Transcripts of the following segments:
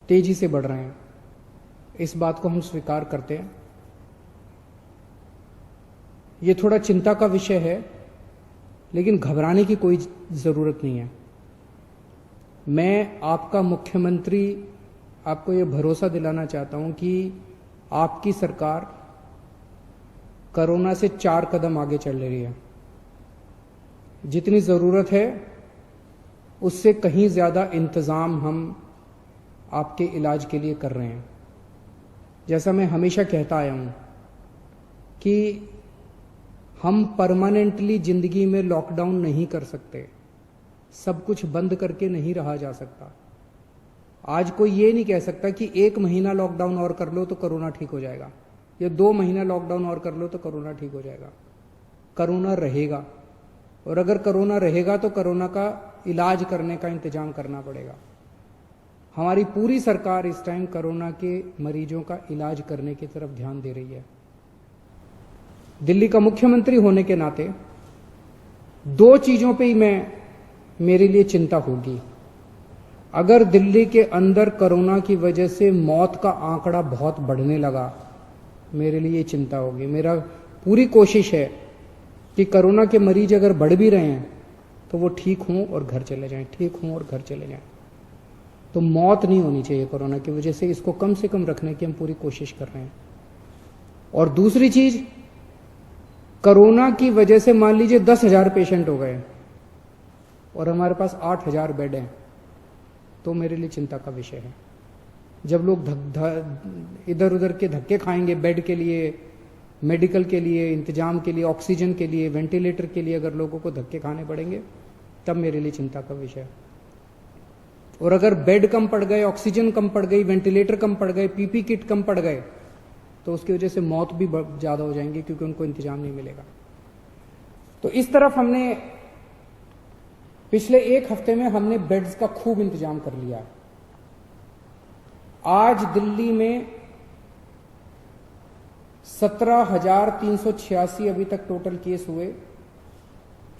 तेजी से बढ़ रहे हैं, इस बात को हम स्वीकार करते हैं। ये थोड़ा चिंता का विषय है, लेकिन घबराने की कोई जरूरत नहीं है। मैं आपका मुख्यमंत्री आपको ये भरोसा दिलाना चाहता हूं कि आपकी सरकार कोरोना से 4 कदम आगे चल रही है। जितनी जरूरत है उससे कहीं ज्यादा इंतजाम हम आपके इलाज के लिए कर रहे हैं। जैसा मैं हमेशा कहता आया हूं कि हम परमानेंटली जिंदगी में लॉकडाउन नहीं कर सकते, सब कुछ बंद करके नहीं रहा जा सकता। आज कोई ये नहीं कह सकता कि 1 महीना लॉकडाउन और कर लो तो कोरोना ठीक हो जाएगा, या 2 महीना लॉकडाउन और कर लो तो कोरोना ठीक हो जाएगा। कोरोना रहेगा, और अगर कोरोना रहेगा तो कोरोना का इलाज करने का इंतजाम करना पड़ेगा। हमारी पूरी सरकार इस टाइम कोरोना के मरीजों का इलाज करने की तरफ ध्यान दे रही है। दिल्ली का मुख्यमंत्री होने के नाते 2 चीजों पे ही मेरे लिए चिंता होगी। अगर दिल्ली के अंदर कोरोना की वजह से मौत का आंकड़ा बहुत बढ़ने लगा, मेरे लिए चिंता होगी। मेरा पूरी कोशिश है कि कोरोना के मरीज अगर बढ़ भी रहे हैं तो वो ठीक हों और घर चले जाएं, ठीक हों और घर चले जाएं। तो मौत नहीं होनी चाहिए कोरोना की वजह से, इसको कम से कम रखने की हम पूरी कोशिश कर रहे हैं। और दूसरी चीज, कोरोना की वजह से मान लीजिए 10,000 पेशेंट हो गए और हमारे पास 8,000 बेड हैं, तो मेरे लिए चिंता का विषय है। जब लोग इधर उधर के धक्के खाएंगे बेड के लिए, मेडिकल के लिए, इंतजाम के लिए, ऑक्सीजन के लिए, वेंटिलेटर के लिए, अगर लोगों को धक्के खाने पड़ेंगे, तब मेरे लिए चिंता का विषय है। और अगर बेड कम पड़ गए, ऑक्सीजन कम पड़ गई, वेंटिलेटर कम पड़ गए, पीपी किट कम पड़ गए, तो उसकी वजह से मौत भी ज्यादा हो जाएंगी, क्योंकि उनको इंतजाम नहीं मिलेगा। तो इस तरफ हमने पिछले 1 हफ्ते में हमने बेड्स का खूब इंतजाम कर लिया। आज दिल्ली में 17,386 अभी तक टोटल केस हुए।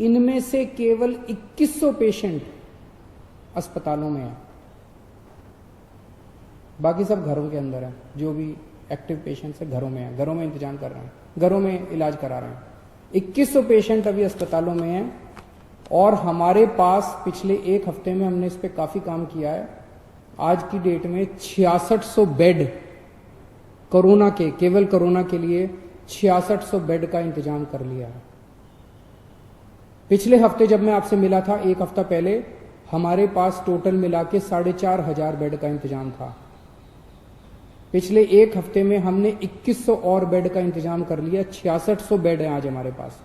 इनमें से केवल 2100 पेशेंट अस्पतालों में है, बाकी सब घरों के अंदर है। जो भी एक्टिव पेशेंट्स है घरों में है, घरों में इंतजाम कर रहे हैं, घरों में इलाज करा रहे हैं। 2100 पेशेंट अभी अस्पतालों में हैं। और हमारे पास पिछले 1 हफ्ते में हमने इस पे काफी काम किया है। आज की डेट में 6600 बेड कोरोना के, केवल कोरोना के लिए 6600 बेड का इंतजाम कर लिया है। पिछले हफ्ते जब मैं आपसे मिला था, 1 हफ्ता पहले, हमारे पास टोटल मिला के 4,500 बेड का इंतजाम था। पिछले 1 हफ्ते में हमने 2100 और बेड का इंतजाम कर लिया। 6600 बेड है आज हमारे पास।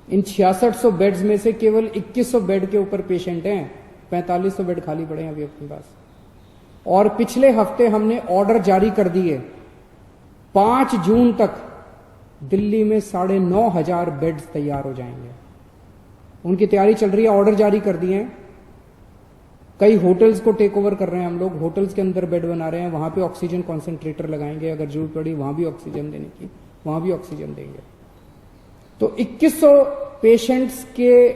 इन 6600 बेड्स में से केवल 2100 बेड के ऊपर पेशेंट हैं, 4500 बेड खाली पड़े हैं अभी अपने पास। और पिछले हफ्ते हमने ऑर्डर जारी कर दिए, 5 जून तक दिल्ली में 9,500 बेड्स तैयार हो जाएंगे। उनकी तैयारी चल रही है, ऑर्डर जारी कर दिए हैं। कई होटल्स को टेक ओवर कर रहे हैं हम लोग, होटल्स के अंदर बेड बना रहे हैं, वहां पे ऑक्सीजन कॉन्सेंट्रेटर लगाएंगे, अगर जरूरत पड़ी वहां भी ऑक्सीजन देने की, वहां भी ऑक्सीजन देंगे। तो 2100 पेशेंट्स के,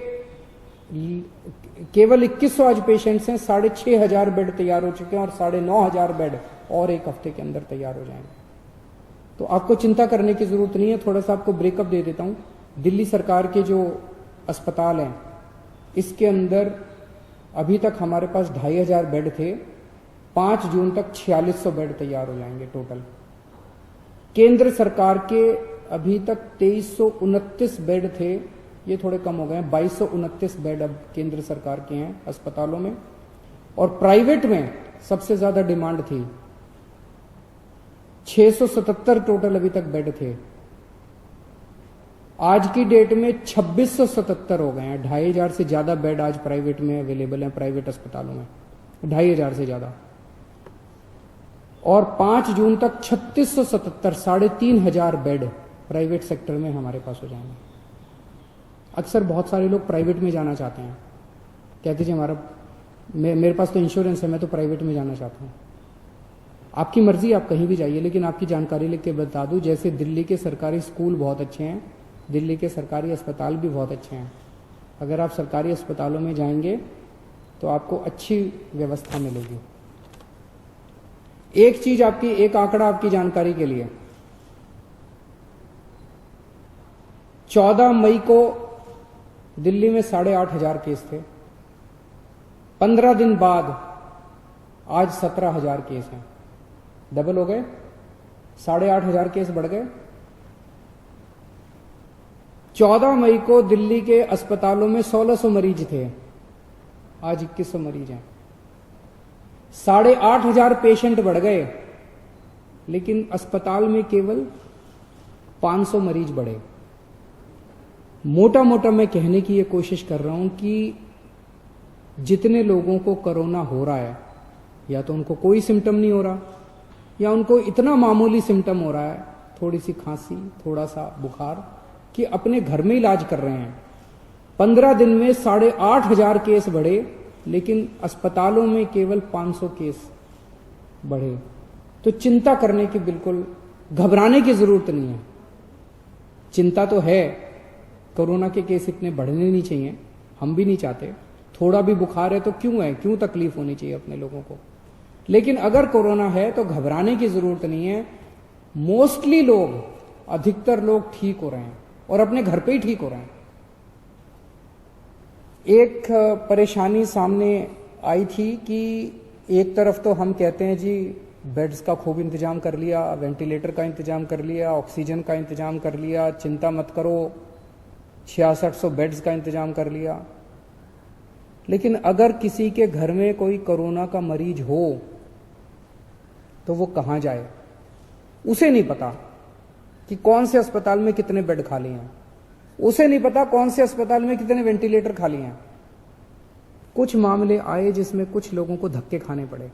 केवल 2100 आज पेशेंट्स हैं, 6,500 बेड तैयार हो चुके हैं और 9,500 बेड और 1 हफ्ते के अंदर तैयार हो जाएंगे। तो आपको चिंता करने की जरूरत नहीं है। थोड़ा सा आपको ब्रेकअप दे देता हूं। दिल्ली सरकार के जो अस्पताल हैं, इसके अंदर अभी तक हमारे पास 2,500 बेड थे। 5 जून तक 4600 बेड तैयार हो जाएंगे टोटल। केंद्र सरकार के अभी तक 2329 बेड थे, ये थोड़े कम हो गए हैं, 2229 बेड अब केंद्र सरकार के हैं अस्पतालों में। और प्राइवेट में सबसे ज्यादा डिमांड थी, 677 टोटल अभी तक बेड थे। आज की डेट में 2677 हो गए हैं। 2,500 से ज्यादा बेड आज प्राइवेट में अवेलेबल हैं, प्राइवेट अस्पतालों में 2,500 से ज्यादा। और 5 जून तक 3677, 3,500 बेड प्राइवेट सेक्टर में हमारे पास हो जाएंगे। अक्सर बहुत सारे लोग प्राइवेट में जाना चाहते हैं, कहते जी मेरे पास तो इंश्योरेंस है, मैं तो प्राइवेट में जाना चाहता हूं। आपकी मर्जी, आप कहीं भी जाइए, लेकिन आपकी जानकारी लेके बता दूं, जैसे दिल्ली के सरकारी स्कूल बहुत अच्छे हैं, दिल्ली के सरकारी अस्पताल भी बहुत अच्छे हैं। अगर आप सरकारी अस्पतालों में जाएंगे तो आपको अच्छी व्यवस्था मिलेगी। एक आंकड़ा आपकी जानकारी के लिए, 14 मई को दिल्ली में 8,500 केस थे। 15 दिन बाद आज 17,000 केस हैं, डबल हो गए, 8,500 केस बढ़ गए। 14 मई को दिल्ली के अस्पतालों में 1,600 मरीज थे, आज 2,100 मरीज हैं। 8,500 पेशेंट बढ़ गए, लेकिन अस्पताल में केवल 500 मरीज बढ़े। मोटा मोटा मैं कहने की ये कोशिश कर रहा हूं कि जितने लोगों को कोरोना हो रहा है, या तो उनको कोई सिम्टम नहीं हो रहा, या उनको इतना मामूली सिम्टम हो रहा है, थोड़ी सी खांसी, थोड़ा सा बुखार, कि अपने घर में इलाज कर रहे हैं। 15 दिन में 8,500 केस बढ़े, लेकिन अस्पतालों में केवल 500 केस बढ़े। तो चिंता करने की, बिल्कुल घबराने की जरूरत नहीं है। चिंता तो है, कोरोना के केस इतने बढ़ने नहीं चाहिए, हम भी नहीं चाहते। थोड़ा भी बुखार है तो क्यों तकलीफ होनी चाहिए अपने लोगों को। लेकिन अगर कोरोना है तो घबराने की जरूरत नहीं है। मोस्टली लोग, अधिकतर लोग ठीक हो रहे हैं और अपने घर पे ही ठीक हो रहे हैं। एक परेशानी सामने आई थी कि एक तरफ तो हम कहते हैं जी बेड्स का खूब इंतजाम कर लिया, वेंटिलेटर का इंतजाम कर लिया, ऑक्सीजन का इंतजाम कर लिया, चिंता मत करो, 6600 बेड्स का इंतजाम कर लिया। लेकिन अगर किसी के घर में कोई कोरोना का मरीज हो तो वो कहां जाए, उसे नहीं पता कि कौन से अस्पताल में कितने बेड खाली हैं, उसे नहीं पता कौन से अस्पताल में कितने वेंटिलेटर खाली हैं। कुछ मामले आए जिसमें कुछ लोगों को धक्के खाने पड़े,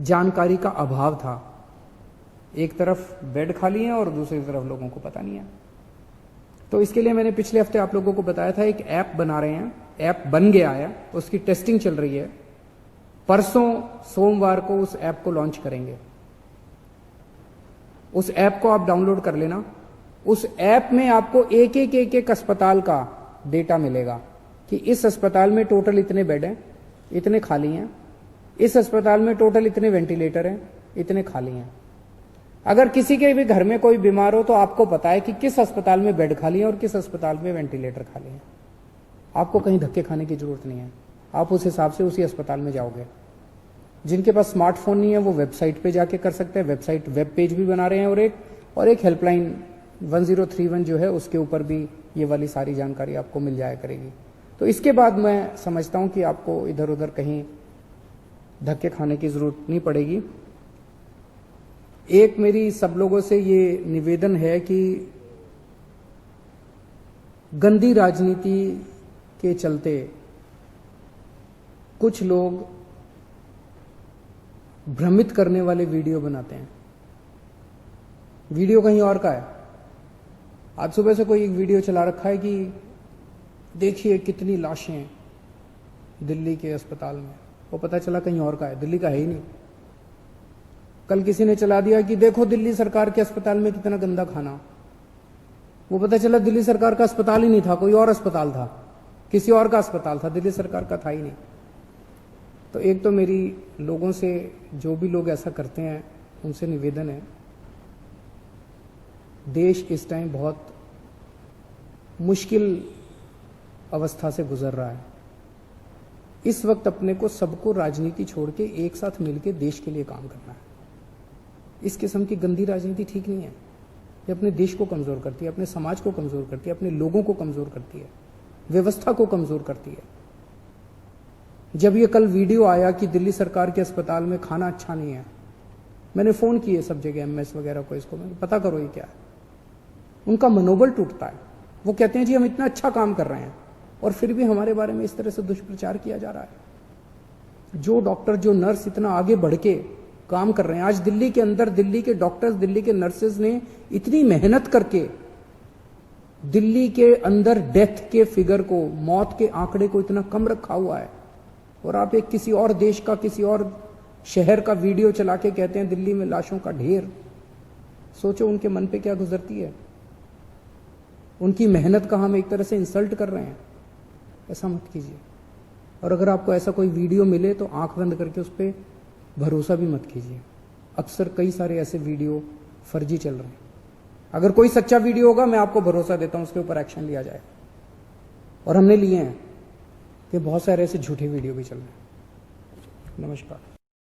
जानकारी का अभाव था। एक तरफ बेड खाली है और दूसरी तरफ लोगों को पता नहीं है। तो इसके लिए मैंने पिछले हफ्ते आप लोगों को बताया था, एक ऐप बना रहे हैं, ऐप बन गया है, उसकी टेस्टिंग चल रही है। परसों सोमवार को उस ऐप को लॉन्च करेंगे। उस ऐप को आप डाउनलोड कर लेना। उस ऐप में आपको एक अस्पताल का डेटा मिलेगा कि इस अस्पताल में टोटल इतने बेड हैं, इतने खाली हैं, इस अस्पताल में टोटल इतने वेंटिलेटर हैं, इतने खाली हैं। अगर किसी के भी घर में कोई बीमार हो तो आपको पता है कि किस अस्पताल में बेड खाली है और किस अस्पताल में वेंटिलेटर खाली है। आपको कहीं धक्के खाने की जरूरत नहीं है, आप उस हिसाब से उसी अस्पताल में जाओगे। जिनके पास स्मार्टफोन नहीं है वो वेबसाइट पे जाके कर सकते हैं। वेबसाइट वेब पेज भी बना रहे हैं, और एक हेल्पलाइन 1031 जो है उसके ऊपर भी ये वाली सारी जानकारी आपको मिल जाया करेगी। तो इसके बाद मैं समझता हूं कि आपको इधर उधर कहीं धक्के खाने की जरूरत नहीं पड़ेगी। एक मेरी सब लोगों से ये निवेदन है कि गंदी राजनीति के चलते कुछ लोग भ्रमित करने वाले वीडियो बनाते हैं। वीडियो कहीं और का है। आज सुबह से कोई एक वीडियो चला रखा है कि देखिए कितनी लाशें दिल्ली के अस्पताल में, वो पता चला कहीं और का है, दिल्ली का है ही नहीं। कल किसी ने चला दिया कि देखो दिल्ली सरकार के अस्पताल में कितना गंदा खाना, वो पता चला दिल्ली सरकार का अस्पताल ही नहीं था, कोई और अस्पताल था, किसी और का अस्पताल था, दिल्ली सरकार का था ही नहीं। तो एक तो मेरी लोगों से, जो भी लोग ऐसा करते हैं उनसे निवेदन है, देश इस टाइम बहुत मुश्किल अवस्था से गुजर रहा है। इस वक्त अपने को सबको राजनीति छोड़ के एक साथ मिलकर देश के लिए काम करना है। इस किस्म की गंदी राजनीति ठीक नहीं है। ये अपने देश को कमजोर करती है, अपने समाज को कमजोर करती है, अपने लोगों को कमजोर करती है, व्यवस्था को कमजोर करती है। जब ये कल वीडियो आया कि दिल्ली सरकार के अस्पताल में खाना अच्छा नहीं है, मैंने फोन किए सब जगह एमएस वगैरह को, इसको पता करो ये क्या है। उनका मनोबल टूटता है। वो कहते हैं जी हम इतना अच्छा काम कर रहे हैं और फिर भी हमारे बारे में इस तरह से दुष्प्रचार किया जा रहा है। जो डॉक्टर, जो नर्स इतना आगे बढ़ के काम कर रहे हैं, आज दिल्ली के अंदर दिल्ली के डॉक्टर्स, दिल्ली के नर्सेज ने इतनी मेहनत करके दिल्ली के अंदर डेथ के फिगर को, मौत के आंकड़े को इतना कम रखा हुआ है, और आप एक किसी और देश का, किसी और शहर का वीडियो चला के कहते हैं दिल्ली में लाशों का ढेर। सोचो उनके मन पे क्या गुजरती है। उनकी मेहनत का हम एक तरह से इंसल्ट कर रहे हैं। ऐसा मत कीजिए। और अगर आपको ऐसा कोई वीडियो मिले तो आंख बंद करके उस पर भरोसा भी मत कीजिए। अक्सर कई सारे ऐसे वीडियो फर्जी चल रहे हैं। अगर कोई सच्चा वीडियो होगा मैं आपको भरोसा देता हूं उसके ऊपर एक्शन लिया जाएगा, और हमने लिए हैं कि बहुत सारे ऐसे झूठे वीडियो भी चल रहे हैं। नमस्कार।